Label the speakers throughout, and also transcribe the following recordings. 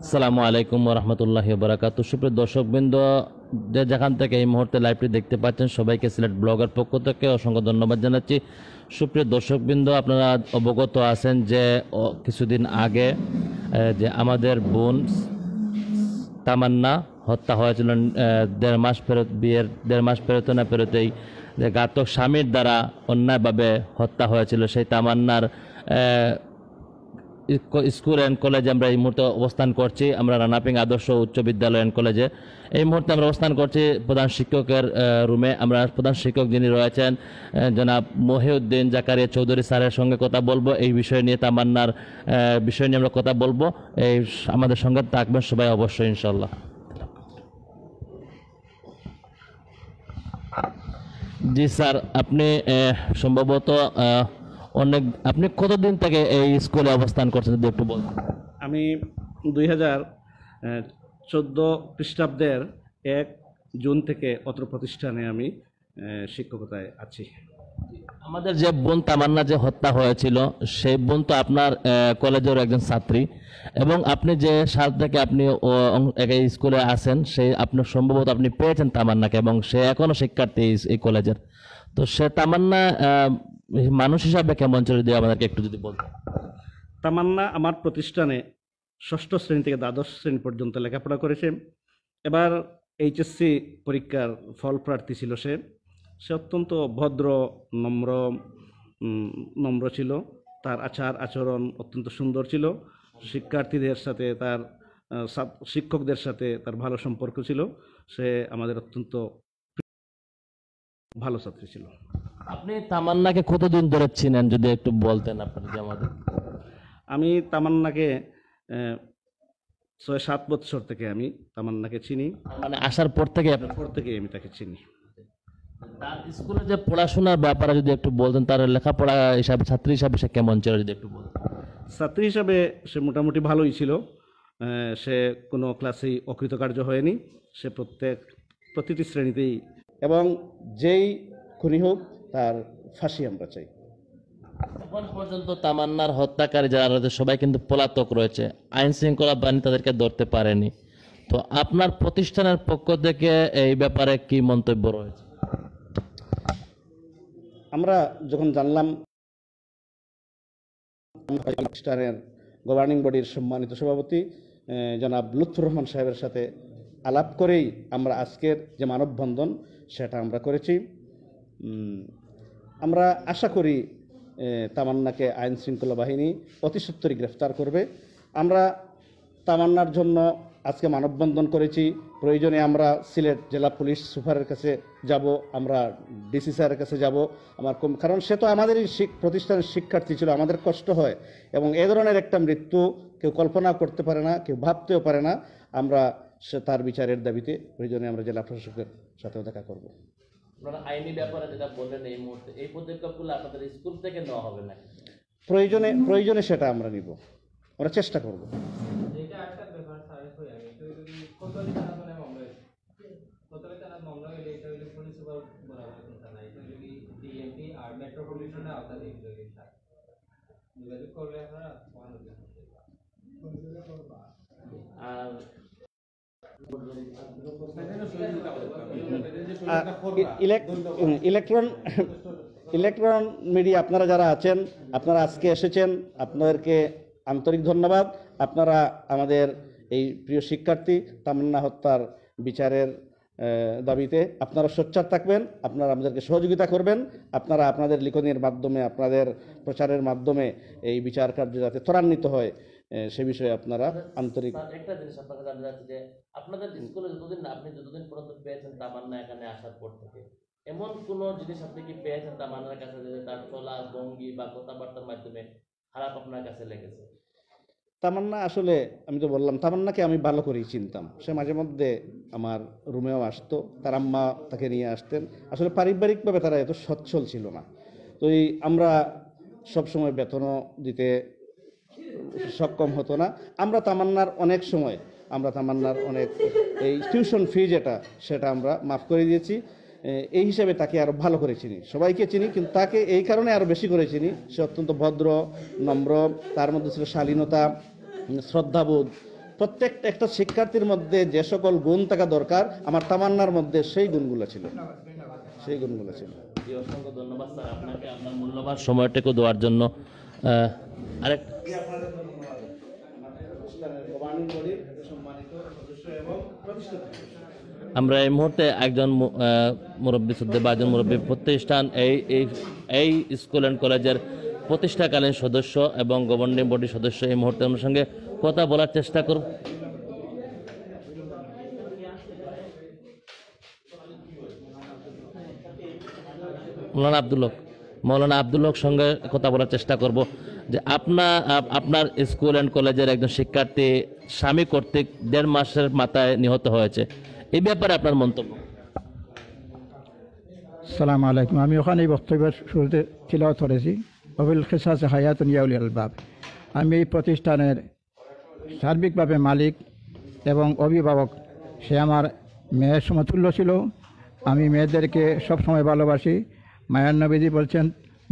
Speaker 1: আসসালামু আলাইকুম রহমতুল্লাহি বারাকাতু। সুপ্রিয় দর্শকবৃন্দ, যে যেখান থেকে এই মুহূর্তে লাইভটি দেখতে পাচ্ছেন, সবাইকে সিলেট ব্লগের পক্ষ থেকে অসংখ্য ধন্যবাদ জানাচ্ছি। সুপ্রিয় দর্শকবৃন্দ, আপনারা অবগত আছেন যে কিছুদিন আগে যে আমাদের বোন তামান্না হত্যা হয়েছিল। 1.5 মাস ফেরত, বিয়ের 1.5 মাস পেরোতে না পেরোতেই যে ঘাতক স্বামীর দ্বারা অন্যায়ভাবে হত্যা হয়েছিল, সেই তামান্নার স্কুল অ্যান্ড কলেজে আমরা এই মুহূর্তে অবস্থান করছি। আমরা রানাপিং আদর্শ উচ্চ বিদ্যালয় অ্যান্ড কলেজে এই মুহূর্তে আমরা অবস্থান করছি প্রধান শিক্ষকের রুমে। আমরা প্রধান শিক্ষক যিনি রয়েছেন জনাব মহিউদ্দিন জাকারিয়া চৌধুরী স্যারের সঙ্গে কথা বলবো এই বিষয় নিয়ে, তামান্নার বিষয় নিয়ে আমরা কথা বলবো। এই আমাদের সঙ্গে থাকবেন সবাই অবশ্যই ইনশাল্লাহ। জি স্যার, আপনি সম্ভবত আপনি কতদিন থেকে এই স্কুলে অবস্থান করছেন যদি একটু বলতেন।
Speaker 2: আমি 2014 খ্রিস্টাব্দের 1 জুন থেকে অত্র প্রতিষ্ঠানে আমি শিক্ষকতায় আছি।
Speaker 1: আমাদের যে বোন তামান্না যে হত্যা হয়েছিল, সেই বোন তো আপনার কলেজের একজন ছাত্রী, এবং আপনি যে সাল থেকে আপনি এই স্কুলে আছেন, সেই আপনার সম্ভবত আপনি পেয়েছেন তামান্নাকে, এবং সে এখনো শিক্ষার্থী এই কলেজের। তো সে তামান্না মানুষ হিসাবে কেমন ছিল যদি আমাদেরকে একটু যদি বলতেন।
Speaker 2: তামান্না আমার প্রতিষ্ঠানে 6ষ্ঠ শ্রেণী থেকে দ্বাদশ শ্রেণী পর্যন্ত লেখাপড়া করেছে। এবার এইচএসসি পরীক্ষার ফল প্রার্থী ছিল সে। অত্যন্ত ভদ্র, নম্র ছিল। তার আচার আচরণ অত্যন্ত সুন্দর ছিল। শিক্ষার্থীদের সাথে তার শিক্ষকদের সাথে তার ভালো সম্পর্ক ছিল। সে আমাদের অত্যন্ত ভালো ছাত্রী ছিল।
Speaker 1: আপনি তামান্নাকে কতদিন ধরে চিনেন যদি একটু বলতেন আপনার যে আমাদের।
Speaker 2: আমি তামান্নাকে 6-7 বছর থেকে আমি তামান্নাকে চিনি।
Speaker 1: মানে আসার পর থেকে আপনার
Speaker 2: পর থেকে আমি তাকে চিনি।
Speaker 1: তার স্কুলে যে পড়াশোনার ব্যাপারে যদি একটু বলতেন, তার লেখাপড়া হিসাবে ছাত্রী হিসাবে সে কেমন ছিল যদি একটু বলতেন।
Speaker 2: ছাত্রী হিসাবে সে মোটামুটি ভালোই ছিল। সে কোনো ক্লাসেই অকৃতকার্য হয়নি। সে প্রতিটি শ্রেণীতেই, এবং যেই খুনি হোক তার ফাঁসি আমরা চাই।
Speaker 1: এখন পর্যন্ত তামান্নার হত্যাকারী যারা রয়েছে সবাই কিন্তু পলাতক রয়েছে, আইন শৃঙ্খলা বাহিনী তাদেরকে ধরতে পারেনি। তো আপনার প্রতিষ্ঠানের পক্ষ থেকে এই ব্যাপারে কি মন্তব্য রয়েছে?
Speaker 2: আমরা যখন জানলাম, প্রতিষ্ঠানের গভর্নিং বডির সম্মানিত সভাপতি জনাব লুৎফুর রহমান সাহেবের সাথে আলাপ করেই আমরা আজকের যে মানববন্ধন সেটা আমরা করেছি। আমরা আশা করি তামান্নাকে আইন শৃঙ্খলা বাহিনী অতি সত্বরই গ্রেফতার করবে। আমরা তামান্নার জন্য আজকে মানববন্ধন করেছি। প্রয়োজনে আমরা সিলেট জেলা পুলিশ সুপারের কাছে যাব, আমরা ডিসি স্যারের কাছে যাব। কারণ সে তো আমাদেরই প্রতিষ্ঠানের শিক্ষার্থী ছিল। আমাদের কষ্ট হয়, এবং এ ধরনের একটা মৃত্যু কেউ কল্পনা করতে পারে না, কেউ ভাবতেও পারে না। আমরা তার বিচারের দাবিতে প্রয়োজনে আমরা জেলা প্রশাসকের সাথেও দেখা করব।
Speaker 1: আপনারা আইনি ব্যাপারে যেটা বললেন এই মুহূর্তে, এই পদক্ষেপগুলো আপনাদের স্কুল থেকে নেওয়া হবে না?
Speaker 2: প্রয়োজনে সেটা আমরা নিব, আমরা চেষ্টা করব। ইলেকট্রন মিডিয়া আপনারা যারা আছেন, আপনারা আজকে এসেছেন, আপনাদেরকে আন্তরিক ধন্যবাদ। আপনারা আমাদের এই প্রিয় শিক্ষার্থী তামান্না হত্যার বিচারের দাবিতে আপনারা সোচ্চার থাকবেন, আপনারা আমাদেরকে সহযোগিতা করবেন। আপনারা আপনাদের লিখনের মাধ্যমে, আপনাদের প্রচারের মাধ্যমে এই বিচার কার্য যাতে ত্বরান্বিত হয় সে বিষয়ে আপনারা আন্তরিক।
Speaker 1: একটা জিনিস আপনাকে জানতে চাচ্ছি যে আপনাদের স্কুলে আপনি যতদিন পর্যন্ত পেয়েছেন তামান্না এখানে আসার পর থেকে, এমন কোন জিনিস আপনি কি পেয়েছেন তামান্নার কাছে যে তার চলা ভঙ্গি বা কথাবার্তার মাধ্যমে খারাপ আপনার কাছে লেগেছে?
Speaker 2: তামান্না আসলে, আমি তো বললাম, তামান্নাকে আমি ভালো করেই চিনতাম। সে মাঝে মধ্যে আমার রুমেও আসতো, তার আম্মা তাকে নিয়ে আসতেন। আসলে পারিবারিকভাবে তারা এত সচ্ছল ছিল না। তো আমরা সবসময় বেতনও দিতে সক্ষম হতো না। আমরা তামান্নার অনেক এই টিউশন ফি সেটা আমরা মাফ করে দিয়েছি। এই হিসাবে তাকে আরও ভালো করে চিনি, সবাইকে চিনি, কিন্তু তাকে এই কারণে আরও বেশি করে চিনি। সে অত্যন্ত ভদ্র, নম্র, তার মধ্যে ছিল শালীনতা, শ্রদ্ধাবোধ, প্রত্যেকটা একটা শিক্ষার্থীর মধ্যে যে সকল গুণ থাকা দরকার আমার তামান্নার মধ্যে সেই গুণগুলো ছিল।
Speaker 1: অসংখ্য ধন্যবাদ স্যার আপনাকে আপনার মূল্যবান সময়টুকু দেওয়ার জন্য। আরেক আমরা এই মুহূর্তে একজন মুরব্বী শ্রদ্ধেয় বা একজন মুরব্বী প্রতিষ্ঠান এই স্কুল অ্যান্ড কলেজের প্রতিষ্ঠাকালীন সদস্য এবং গভর্নিং বডির সদস্য এই মুহূর্তে আমার সঙ্গে কথা বলার চেষ্টা করব। মৌলানা আব্দুল হক সঙ্গে কথা বলার চেষ্টা করব যে আপনার স্কুল অ্যান্ড কলেজের একজন শিক্ষার্থী স্বামী কর্তৃক 1.5 মাসের মাথায় নিহত হয়েছে, এই ব্যাপারে আপনার মন্তব্য।
Speaker 3: সালাম আলাইকুম। আমি ওখানে এই বক্তব্যের শুরুতে তিলাওয়াত করেছি, অবিল খিসাস হায়াতুন ইয়া উলিল আলবাব। আমি এই প্রতিষ্ঠানের সার্বিকভাবে মালিক এবং অভিভাবক। সে আমার মেয়ের সমতুল্য ছিল। আমি মেয়েদেরকে সবসময় ভালোবাসি। মায়ার নবীজি বলছেন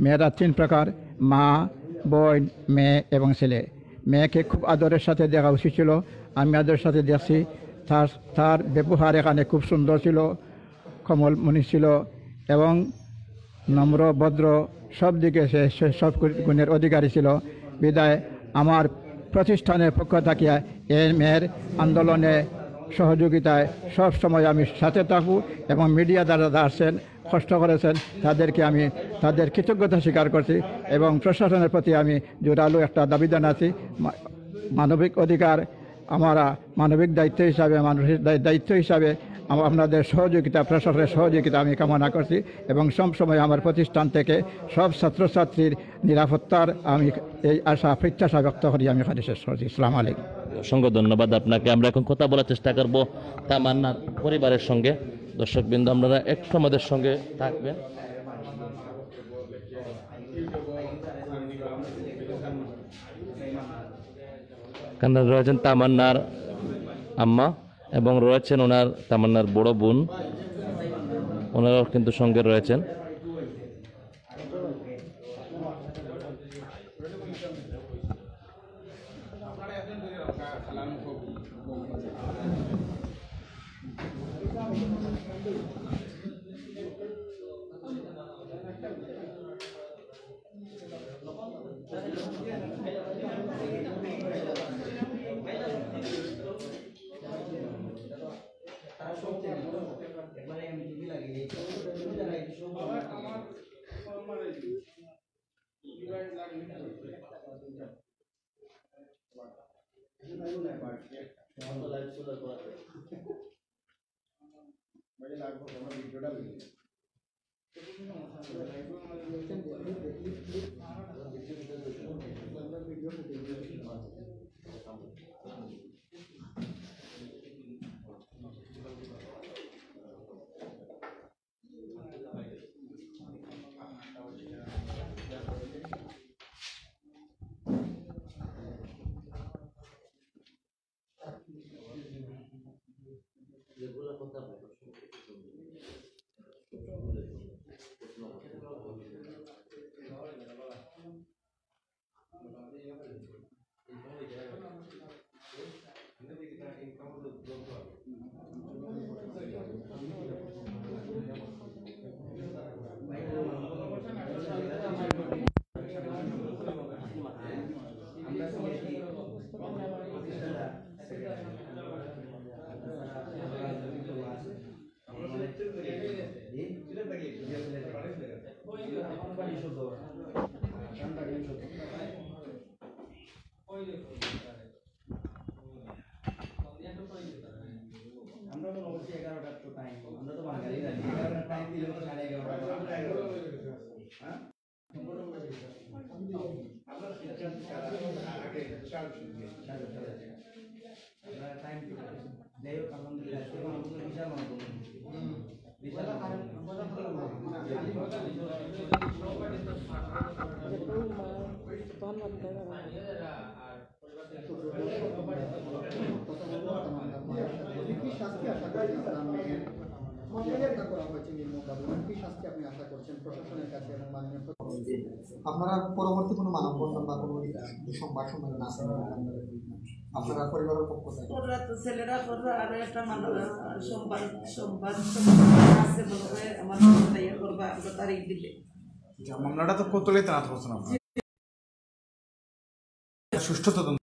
Speaker 3: মেয়েরা 3 প্রকার, মা, বোন, মেয়ে এবং ছেলে। মেয়েকে খুব আদরের সাথে দেখা উচিত ছিল, আমি আদরের সাথে দেখছি। তার ব্যবহার এখানে খুব সুন্দর ছিল, কমল মনি ছিল এবং নম্র ভদ্র, সব দিকে সে সব গুণের অধিকারী ছিল। বিদায় আমার প্রতিষ্ঠানের পক্ষ থাকিয়া এই মেয়ের আন্দোলনে সহযোগিতায় সব সময় আমি সাথে থাকব এবং মিডিয়া দ্বারা আসছেন, কষ্ট করেছেন, তাদেরকে আমি তাদের কৃতজ্ঞতা স্বীকার করছি এবং প্রশাসনের প্রতি আমি জোরালো একটা দাবি জানাচ্ছি। মানবিক অধিকার আমরা মানবিক দায়িত্ব হিসাবে, মানুষের দায়িত্ব হিসাবে আপনাদের সহযোগিতা, প্রশাসনের সহযোগিতা আমি কামনা করছি এবং সবসময় আমার প্রতিষ্ঠান থেকে সব ছাত্রছাত্রীর নিরাপত্তার আমি এই আশা প্রত্যাশা ব্যক্ত করি। আমি এখানে শেষ করছি। আসসালামু আলাইকুম।
Speaker 1: অসংখ্য ধন্যবাদ আপনাকে। আমরা এখন কথা বলার চেষ্টা করব তামান্নার পরিবারের সঙ্গে। দর্শকবৃন্দ, আপনারা একটু আমাদের সঙ্গে থাকবেন। এখানে রয়েছেন তামান্নার আম্মা এবং রয়েছেন ওনার তামান্নার বড় বোন, ওনারাও কিন্তু সঙ্গে রয়েছেন।
Speaker 4: আপনারা পরবর্তী কোনো মানববন্ধন বা কোনো সংবাদ সম্মেলন আছে? আপনারা পরিবারের পক্ষ থেকে
Speaker 5: ওরা তো ছেলেরা করবে আর একটা সোমবার আছে বলে করে আমার ইয়ে করবা আমরা তারিখ দিলে
Speaker 4: মামলাটা তো কোতলে তাড়াতাড়ি হচ্ছে না সুষ্ঠু তদন্ত